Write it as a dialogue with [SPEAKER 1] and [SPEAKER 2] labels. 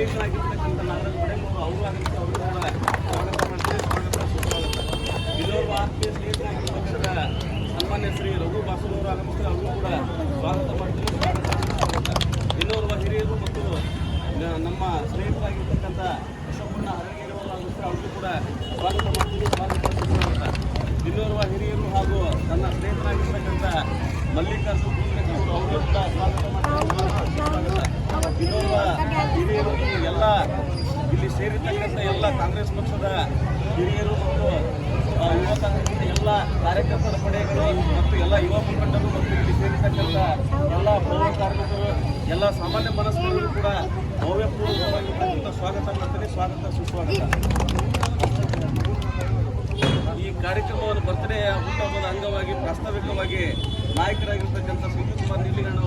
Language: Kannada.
[SPEAKER 1] ಸ್ನೇಹಿತರಾಗಿರ್ತಕ್ಕಂಥ ನಾಗರಾಜ್ ಬಡೇಲವರು ಅವರು ಆಗಲಿಕ್ಕೆ ಅವರು ಕೂಡ ಸ್ವಾಗತ ಮಾಡ್ತೀವಿ. ಸ್ವಾಗತ ಸುಸ್ವಾಗತ. ಇನ್ನೋರ್ವ ಆತ್ಮೀಯ ಸ್ನೇಹಿತರಾಗಿರ್ತಕ್ಕಂಥ ಸನ್ಮಾನ್ಯ ಶ್ರೀ ರಘು ಬಾಸುರವರು ಆಗಮಿಸ್ತಾರೆ, ಅವರು ಕೂಡ ಸ್ವಾಗತ ಮಾಡ್ತೀವಿ. ಸ್ವಾಗತ ಸುಸ್ವಾಗತ. ಇನ್ನೋರ್ವ ಹಿರಿಯರು ಮತ್ತು ನಮ್ಮ ಸ್ನೇಹಿತರಾಗಿರ್ತಕ್ಕಂಥ ಅಶೋಕಣ್ಣ ಹರಗೇರಿಯವರು ಆಗಮಿಸ್ತಾರೆ, ಅವ್ರಿಗೂ ಕೂಡ ಸ್ವಾಗತ ಮಾಡ್ತೀವಿ. ಸ್ವಾಗತ ಸುಸ್ವಾಗತ. ಇನ್ನೋರ್ವ ಹಿರಿಯರು ಹಾಗೂ ನನ್ನ ಸ್ನೇಹಿತರಾಗಿರ್ತಕ್ಕಂಥ ಮಲ್ಲಿಕಾರ್ಜುನ್ ಅವರು ಅವರು ಕೂಡ ಸ್ವಾಗತ ಮಾಡ್ತೀವಿ. ಸ್ವಾಗತ. ಇನ್ನೋರ್ವ ಹಿರಿಯರು ಎಲ್ಲ ಇಲ್ಲಿ ಸೇರಿರ್ತಕ್ಕಂಥ ಎಲ್ಲ ಕಾಂಗ್ರೆಸ್ ಪಕ್ಷದ ಹಿರಿಯರು ಮತ್ತು ಯುವ ಕಾಂಗ್ರೆಸ್ನ ಎಲ್ಲ ಕಾರ್ಯಕರ್ತರ ಪಡೆಗಳು ಮತ್ತು ಎಲ್ಲ ಯುವ ಮುಖಂಡರು ಮತ್ತು ಇಲ್ಲಿ ಸೇರಿರ್ತಕ್ಕಂಥ ಎಲ್ಲ ಪೌರ ಕಾರ್ಮಿಕರು ಎಲ್ಲ ಸಾಮಾನ್ಯ ಮನಸ್ಸುಗಳು ಕೂಡ ಭವ್ಯಪೂರ್ವಕವಾಗಿರ್ತಕ್ಕಂಥ ಸ್ವಾಗತ ಮಾಡ್ತೀನಿ. ಸ್ವಾಗತ ಸುಸ್ವಾಗತ. ಈ ಕಾರ್ಯಕ್ರಮವನ್ನು ಬರ್ತ್ಡೇ ಹುಟ್ಟುಹಬ್ಬದ ಅಂಗವಾಗಿ ಪ್ರಾಸ್ತಾವಿಕವಾಗಿ ನಾಯಕರಾಗಿರ್ತಕ್ಕಂಥ ಸುಜಿತ್ ಕುಮಾರ್ ನೀಲಿಗಣ್ಣ